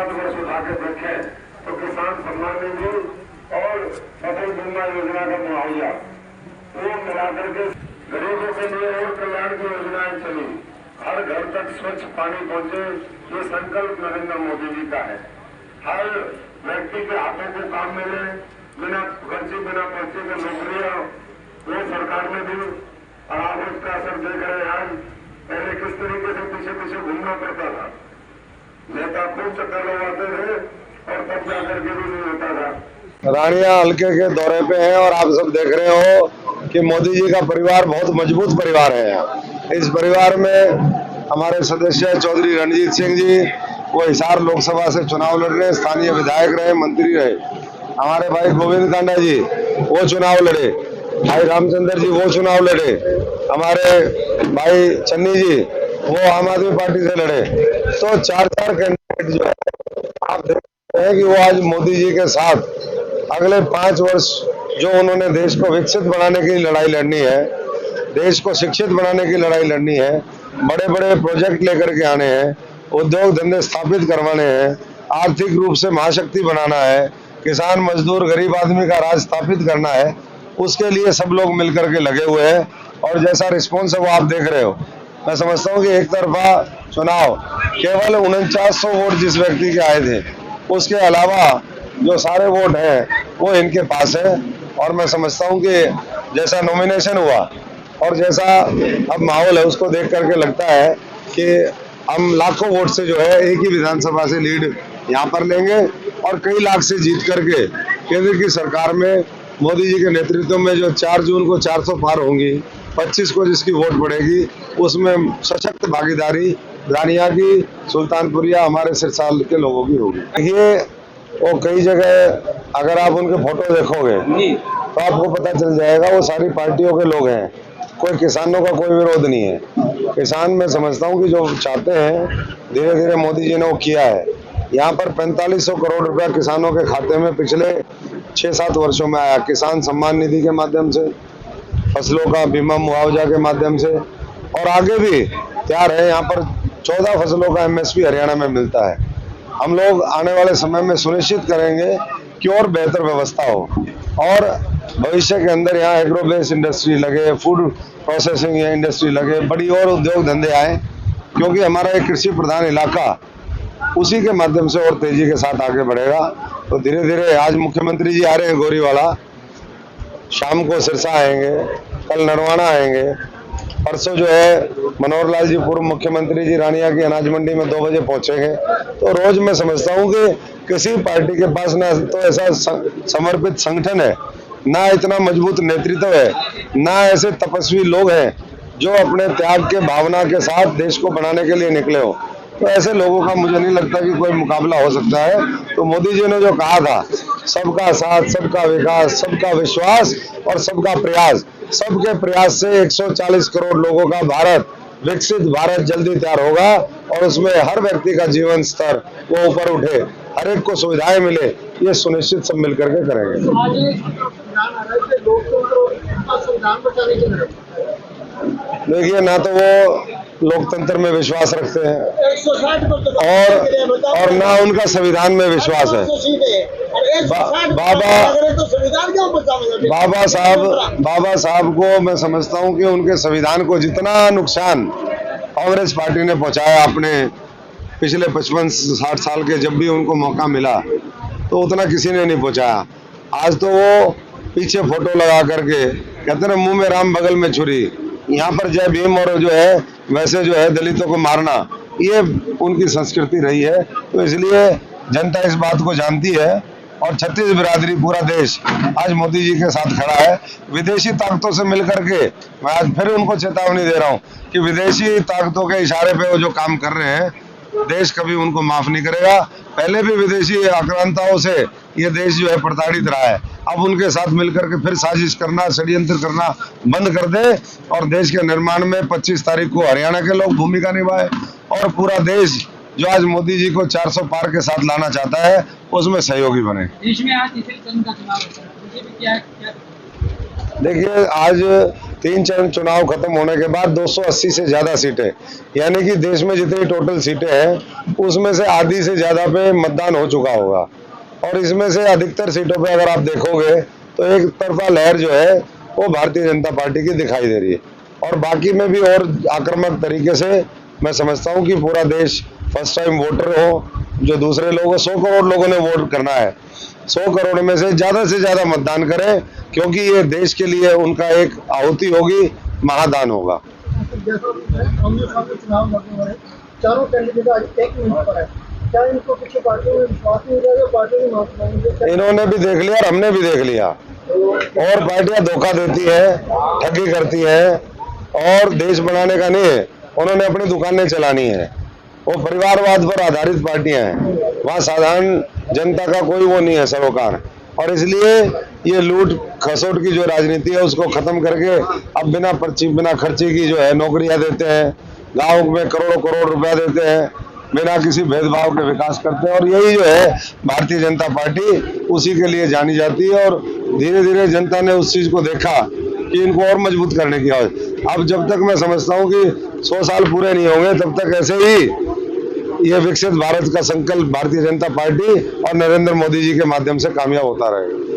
भारतवर्ष उठा के देखें तो किसान सम्मान निधि और फसल बीमा योजना का मुआवजा वो मिलाकर के गरीबों के लिए और कल्याण की योजनाएं चली। हर घर तक स्वच्छ पानी पहुंचे, ये संकल्प नरेंद्र मोदी जी का है। हर व्यक्ति के हाथों को काम मिले, बिना खर्चे बिना पर्चे के नौकरियां, वो सरकार ने दी। और आप उसका असर देख रहे हैं। आज पहले किस तरीके से पीछे पीछे घूमना पड़ता था, नेता खूब चक्कर लगाते थे और तब जाकर के भी नहीं होता था। रानिया हल्के के दौरे पे हैं और आप सब देख रहे हो कि मोदी जी का परिवार बहुत मजबूत परिवार है। इस परिवार में हमारे सदस्य चौधरी रणजीत सिंह जी, वो हिसार लोकसभा से चुनाव लड़ रहे, स्थानीय विधायक रहे, मंत्री रहे। हमारे भाई गोविंद कांडा जी वो चुनाव लड़े, भाई रामचंद्र जी वो चुनाव लड़े, हमारे भाई चन्नी जी वो आम आदमी पार्टी से लड़े। तो चार कैंडिडेट जो है आप देख रहे हैं कि वो आज मोदी जी के साथ अगले 5 वर्ष जो उन्होंने देश को विकसित बनाने की लड़ाई लड़नी है, देश को शिक्षित बनाने की लड़ाई लड़नी है, बड़े बड़े प्रोजेक्ट लेकर के आने हैं, उद्योग धंधे स्थापित करवाने हैं, आर्थिक रूप से महाशक्ति बनाना है, किसान मजदूर गरीब आदमी का राज स्थापित करना है, उसके लिए सब लोग मिलकर के लगे हुए हैं। और जैसा रिस्पॉन्स है वो आप देख रहे हो। मैं समझता हूँ कि एक तरफा चुनाव केवल 4900 वोट जिस व्यक्ति के आए थे, उसके अलावा जो सारे वोट हैं वो इनके पास है। और मैं समझता हूँ कि जैसा नॉमिनेशन हुआ और जैसा अब माहौल है उसको देख करके लगता है कि हम लाखों वोट से जो है एक ही विधानसभा से लीड यहाँ पर लेंगे और कई लाख से जीत करके केंद्र की सरकार में मोदी जी के नेतृत्व में जो 4 जून को 400 पार होंगी, 25 को जिसकी वोट पड़ेगी, उसमें सशक्त भागीदारी रानिया की, सुल्तानपुरिया हमारे सिरसाल के लोगों की होगी। देखिए वो कई जगह अगर आप उनके फोटो देखोगे तो आपको पता चल जाएगा वो सारी पार्टियों के लोग हैं, कोई किसानों का कोई विरोध नहीं है। किसान मैं समझता हूँ कि जो चाहते हैं धीरे धीरे मोदी जी ने वो किया है। यहाँ पर 4500 करोड़ रुपया किसानों के खाते में पिछले 6-7 वर्षों में आया, किसान सम्मान निधि के माध्यम से, फसलों का बीमा मुआवजा के माध्यम से, और आगे भी तैयार है। यहाँ पर 14 फसलों का MSP हरियाणा में मिलता है। हम लोग आने वाले समय में सुनिश्चित करेंगे कि और बेहतर व्यवस्था हो और भविष्य के अंदर यहाँ एग्रो बेस्ड इंडस्ट्री लगे, फूड प्रोसेसिंग इंडस्ट्री लगे, बड़ी और उद्योग धंधे आए, क्योंकि हमारा एक कृषि प्रधान इलाका उसी के माध्यम से और तेजी के साथ आगे बढ़ेगा। तो धीरे धीरे आज मुख्यमंत्री जी आ रहे हैं गोरीवाला, शाम को सिरसा आएंगे, कल नरवाना आएंगे, परसों जो है मनोहर लाल जी पूर्व मुख्यमंत्री जी रानिया की अनाज मंडी में 2 बजे पहुंचेंगे। तो रोज मैं समझता हूं कि किसी पार्टी के पास ना तो ऐसा समर्पित संगठन है, ना इतना मजबूत नेतृत्व है, ना ऐसे तपस्वी लोग हैं जो अपने त्याग के भावना के साथ देश को बनाने के लिए निकले हो। तो ऐसे लोगों का मुझे नहीं लगता कि कोई मुकाबला हो सकता है। तो मोदी जी ने जो कहा था, सबका साथ, सबका विकास, सबका विश्वास और सबका प्रयास, सबके प्रयास से 140 करोड़ लोगों का भारत, विकसित भारत जल्दी तैयार होगा और उसमें हर व्यक्ति का जीवन स्तर वो ऊपर उठे, हर एक को सुविधाएं मिले, ये सुनिश्चित सब मिलकर के करेंगे। देखिए ना तो वो लोकतंत्र में विश्वास रखते हैं और ना उनका संविधान में विश्वास है। बाबा साहब को मैं समझता हूं कि उनके संविधान को जितना नुकसान कांग्रेस पार्टी ने पहुंचाया अपने पिछले 55-60 साल के, जब भी उनको मौका मिला तो उतना किसी ने नहीं पहुंचाया। आज तो वो पीछे फोटो लगा करके कहते हैं मुंह में राम बगल में छुरी, यहाँ पर जय भीम और जो है वैसे जो है दलितों को मारना, ये उनकी संस्कृति रही है। तो इसलिए जनता इस बात को जानती है और छत्तीस बिरादरी पूरा देश आज मोदी जी के साथ खड़ा है। विदेशी ताकतों से मिलकर के मैं आज फिर उनको चेतावनी दे रहा हूँ कि विदेशी ताकतों के इशारे पे वो जो काम कर रहे हैं, देश कभी उनको माफ नहीं करेगा। पहले भी विदेशी आक्रांताओं से ये देश जो है प्रताड़ित रहा है, अब उनके साथ मिलकर के फिर साजिश करना, षड्यंत्र करना बंद कर दे और देश के निर्माण में 25 तारीख को हरियाणा के लोग भूमिका निभाए और पूरा देश जो आज मोदी जी को 400 पार के साथ लाना चाहता है उसमें सहयोगी बने। देश में आज तीसरे चरण का चुनाव है, बीजेपी क्या देखिए आज 3 चरण चुनाव खत्म होने के बाद 280 से ज्यादा सीटें, यानी कि देश में जितनी टोटल सीटें हैं उसमें से आधी से ज्यादा पे मतदान हो चुका होगा। और इसमें से अधिकतर सीटों पे अगर आप देखोगे तो एक तरफा लहर जो है वो भारतीय जनता पार्टी की दिखाई दे रही है। और बाकी में भी और आक्रामक तरीके से मैं समझता हूँ कि पूरा देश फर्स्ट टाइम वोटर हो, जो दूसरे लोगों 100 करोड़ लोगों ने वोट करना है, 100 करोड़ में से ज्यादा मतदान करें, क्योंकि ये देश के लिए उनका एक आहुति होगी, महादान होगा। चुनाव लड़ने वाले चारों कैंडिडेट आज एक मिनट पर है, क्या इनको पीछे पार्टियों में विश्वास नहीं रहेगा? पार्टियों की माफ मांगेंगे? इन्होंने भी देख लिया और हमने भी देख लिया, और पार्टियां धोखा देती है, ठगी करती है, और देश बनाने का नहीं है, उन्होंने अपनी दुकानें चलानी है। वो परिवारवाद पर आधारित पार्टियां हैं, वहाँ साधारण जनता का कोई वो नहीं है सरोकार। और इसलिए ये लूट खसोट की जो राजनीति है उसको खत्म करके अब बिना पर्ची बिना खर्चे की जो है नौकरियां देते हैं, गाँव में करोड़ों करोड़ रुपया देते हैं, बिना किसी भेदभाव के विकास करते हैं। और यही जो है भारतीय जनता पार्टी उसी के लिए जानी जाती है। और धीरे धीरे जनता ने उस चीज को देखा कि इनको और मजबूत करने की आवश्यकता। अब जब तक मैं समझता हूँ कि 100 साल पूरे नहीं होंगे तब तक ऐसे ही ये विकसित भारत का संकल्प भारतीय जनता पार्टी और नरेंद्र मोदी जी के माध्यम से कामयाब होता रहेगा।